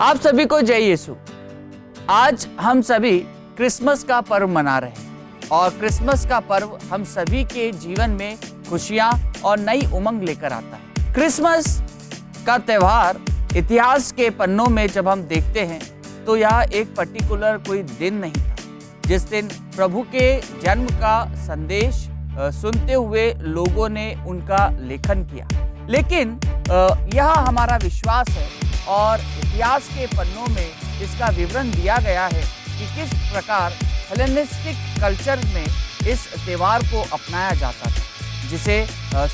आप सभी को जय यीशु। आज हम सभी क्रिसमस का पर्व मना रहे हैं और क्रिसमस का पर्व हम सभी के जीवन में खुशियां और नई उमंग लेकर आता है। क्रिसमस का त्यौहार इतिहास के पन्नों में जब हम देखते हैं तो यह एक पर्टिकुलर कोई दिन नहीं था जिस दिन प्रभु के जन्म का संदेश सुनते हुए लोगों ने उनका लेखन किया, लेकिन यह हमारा विश्वास है और इतिहास के पन्नों में इसका विवरण दिया गया है कि किस प्रकार हेलेनिस्टिक कल्चर में इस त्यौहार को अपनाया जाता था, जिसे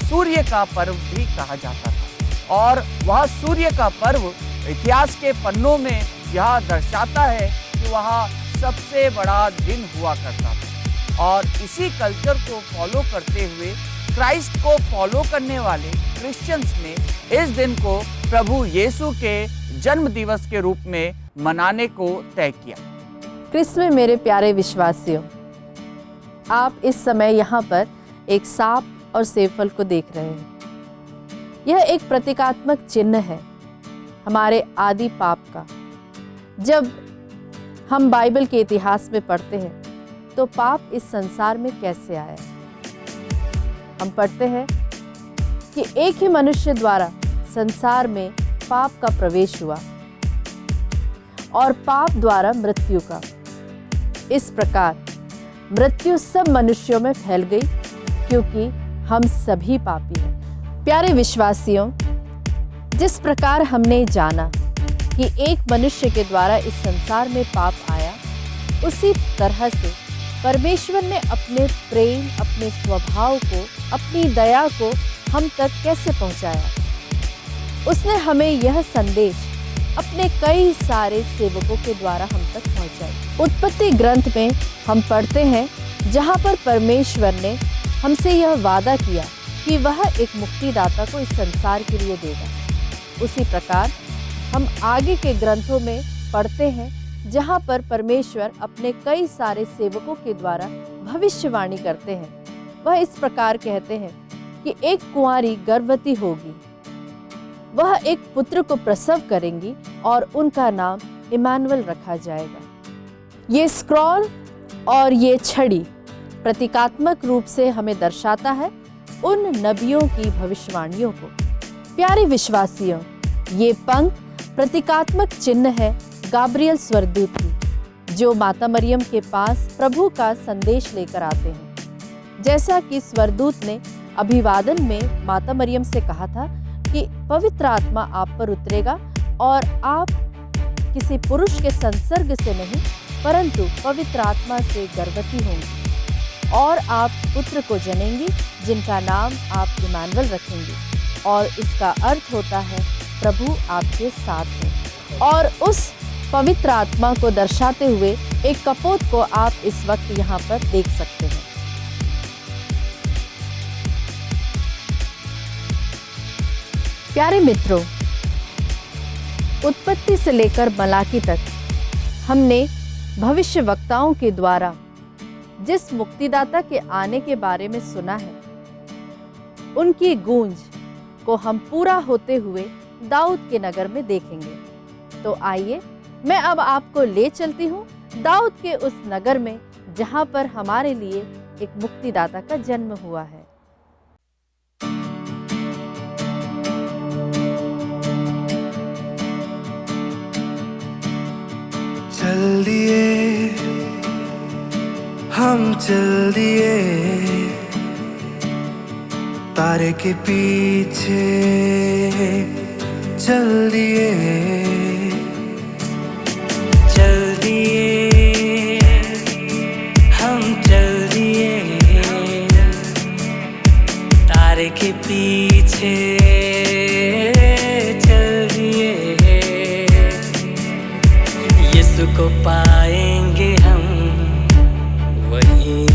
सूर्य का पर्व भी कहा जाता था। और वह सूर्य का पर्व इतिहास के पन्नों में यह दर्शाता है कि वह सबसे बड़ा दिन हुआ करता था। और इसी कल्चर को फॉलो करते हुए क्राइस्ट को फॉलो करने वाले क्रिश्चियंस ने इस दिन को प्रभु यीशु के जन्म दिवस के रूप में मनाने को तय किया। क्रिस्त में मेरे प्यारे विश्वासियों, आप इस समय यहाँ पर एक सांप और सेबफल को देख रहे हैं। यह एक प्रतीकात्मक चिन्ह है हमारे आदि पाप का। जब हम बाइबल के इतिहास में पढ़ते हैं तो पाप इस संसार में कैसे आया। हम पढ़ते हैं कि एक ही मनुष्य द्वारा संसार में पाप का प्रवेश हुआ और पाप द्वारा मृत्यु का। इस प्रकार मृत्यु सब मनुष्यों में फैल गई क्योंकि हम सभी पापी हैं। प्यारे विश्वासियों, जिस प्रकार हमने जाना कि एक मनुष्य के द्वारा इस संसार में पाप आया, उसी तरह से परमेश्वर ने अपने प्रेम, अपने स्वभाव को, अपनी दया को हम तक कैसे पहुंचाया। उसने हमें यह संदेश अपने कई सारे सेवकों के द्वारा हम तक पहुंचाया। उत्पत्ति ग्रंथ में हम पढ़ते हैं जहां पर परमेश्वर ने हमसे यह वादा किया कि वह एक मुक्तिदाता को इस संसार के लिए देगा। उसी प्रकार हम आगे के ग्रंथों में पढ़ते हैं जहां पर परमेश्वर अपने कई सारे सेवकों के द्वारा भविष्यवाणी करते हैं। वह इस प्रकार कहते हैं कि एक कुंवारी गर्भवती होगी, वह एक पुत्र को प्रसव करेंगी और उनका नाम इमानुएल रखा जाएगा। ये स्क्रॉल और ये छड़ी प्रतीकात्मक रूप से हमें दर्शाता है उन नबियों की भविष्यवाणियों को। प्यारे विश्वासियों, ये पंख प्रतीकात्मक चिन्ह है गाब्रियल स्वर्गदूत की, जो माता मरियम के पास प्रभु का संदेश लेकर आते हैं। जैसा कि स्वर्गदूत ने अभिवादन में माता मरियम से कहा था कि पवित्र आत्मा आप पर उतरेगा और आप किसी पुरुष के संसर्ग से नहीं परंतु पवित्र आत्मा से गर्भवती होंगी और आप पुत्र को जनेंगी जिनका नाम आप इमानुएल रखेंगे। और इसका अर्थ होता है प्रभु आपके साथ है। और उस पवित्र आत्मा को दर्शाते हुए एक कपोत को आप इस वक्त यहाँ पर देख सकते हैं। प्यारे मित्रों, उत्पत्ति से लेकर मलाकी तक हमने भविष्य वक्ताओं के द्वारा जिस मुक्तिदाता के आने के बारे में सुना है, उनकी गूंज को हम पूरा होते हुए दाऊद के नगर में देखेंगे। तो आइए मैं अब आपको ले चलती हूँ दाऊद के उस नगर में जहाँ पर हमारे लिए एक मुक्तिदाता का जन्म हुआ है। चल दिए हम, चल दिए तारे के पीछे, चल दिए हम, चल दिए तारे के पीछे, चल दिए यीशु को पाएंगे हम वहीं।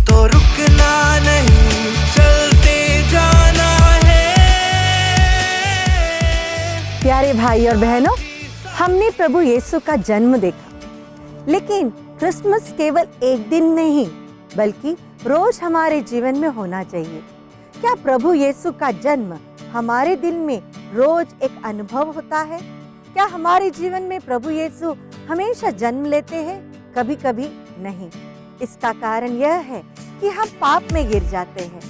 तो रुकना नहीं, चलते जाना है। प्यारे भाई और बहनों, हमने प्रभु यीशु का जन्म देखा, लेकिन क्रिसमस केवल एक दिन नहीं बल्कि रोज हमारे जीवन में होना चाहिए। क्या प्रभु यीशु का जन्म हमारे दिल में रोज एक अनुभव होता है? क्या हमारे जीवन में प्रभु यीशु हमेशा जन्म लेते हैं? कभी कभी नहीं। इसका कारण यह है कि हम पाप में गिर जाते हैं,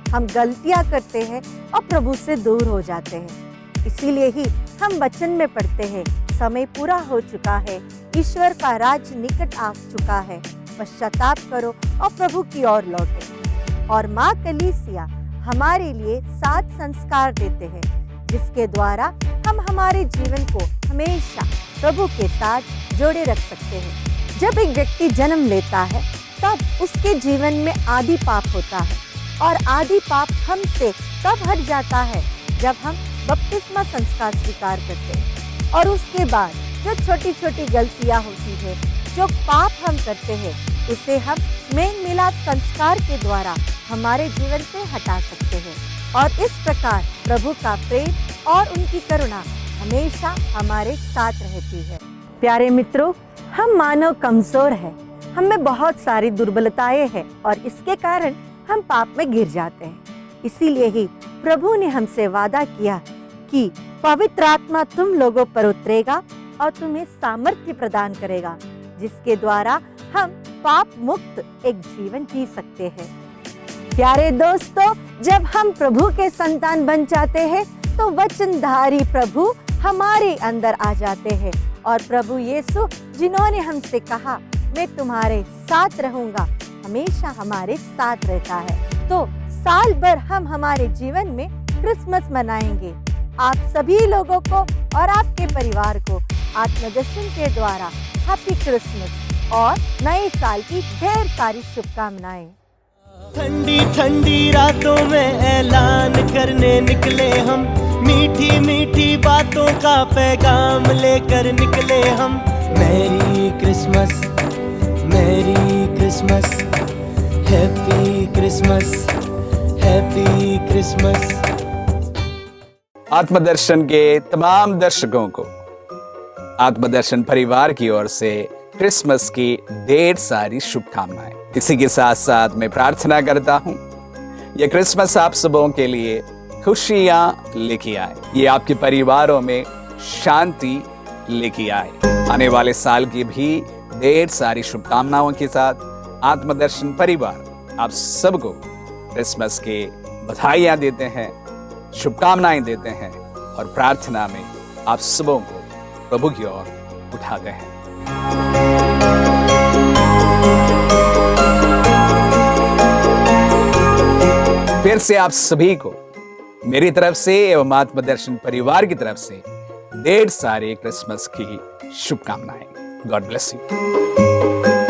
हम गलतियां करते हैं और प्रभु से दूर हो जाते हैं। इसीलिए ही हम वचन में पढ़ते हैं, समय पूरा हो चुका है, ईश्वर का राज्य निकट आ चुका है, पश्चाताप करो और प्रभु की ओर लौटे। और माँ कलीसिया हमारे लिए 7 संस्कार देते हैं, जिसके द्वारा हम हमारे जीवन को हमेशा प्रभु के साथ जोड़े रख सकते हैं। जब एक व्यक्ति जन्म लेता है तब उसके जीवन में आदि पाप होता है, और आदि पाप हमसे तब हट जाता है जब हम बपतिस्मा संस्कार स्वीकार करते हैं। और उसके बाद जो छोटी छोटी गलतियां होती है, जो पाप हम करते हैं, उसे हम मेल मिलाप संस्कार के द्वारा हमारे जीवन से हटा सकते हैं। और इस प्रकार प्रभु का प्रेम और उनकी करुणा हमेशा हमारे साथ रहती है। प्यारे मित्रों, हम मानव कमजोर हैं, हम में बहुत सारी दुर्बलताएं हैं और इसके कारण हम पाप में गिर जाते हैं। इसीलिए ही प्रभु ने हमसे वादा किया कि पवित्र आत्मा तुम लोगों पर उतरेगा और तुम्हें सामर्थ्य प्रदान करेगा, जिसके द्वारा हम पाप मुक्त एक जीवन जी सकते हैं। प्यारे दोस्तों, जब हम प्रभु के संतान बन जाते हैं तो वचनधारी प्रभु हमारे अंदर आ जाते हैं। और प्रभु यीशु जिन्होंने हमसे कहा, मैं तुम्हारे साथ रहूंगा, हमेशा हमारे साथ रहता है। तो साल भर हम हमारे जीवन में क्रिसमस मनाएंगे। आप सभी लोगों को और आपके परिवार को आत्मदर्शन के द्वारा हैप्पी क्रिसमस और नए साल की ढेर सारी शुभकामनाएं। ठंडी ठंडी रातों में ऐलान करने निकले हम, मीठी मीठी बातों का पैगाम लेकर निकले हम। Merry Christmas, merry Christmas, happy Christmas, happy Christmas. आत्मदर्शन के तमाम दर्शकों को आत्मदर्शन परिवार की ओर से क्रिसमस की ढेर सारी शुभकामनाएं। इसी के साथ साथ मैं प्रार्थना करता हूं, यह क्रिसमस आप सबों के लिए खुशियां लेके आए, ये आपके परिवारों में शांति लेके आए। आने वाले साल की भी ढेर सारी शुभकामनाओं के साथ आत्मदर्शन परिवार आप सबको क्रिसमस के बधाइयां देते हैं, शुभकामनाएं देते हैं और प्रार्थना में आप सबों को प्रभु की ओर उठाते हैं। फिर से आप सभी को मेरी तरफ से एवं आत्मदर्शन परिवार की तरफ से ढेर सारे क्रिसमस की शुभकामनाएं। God bless you.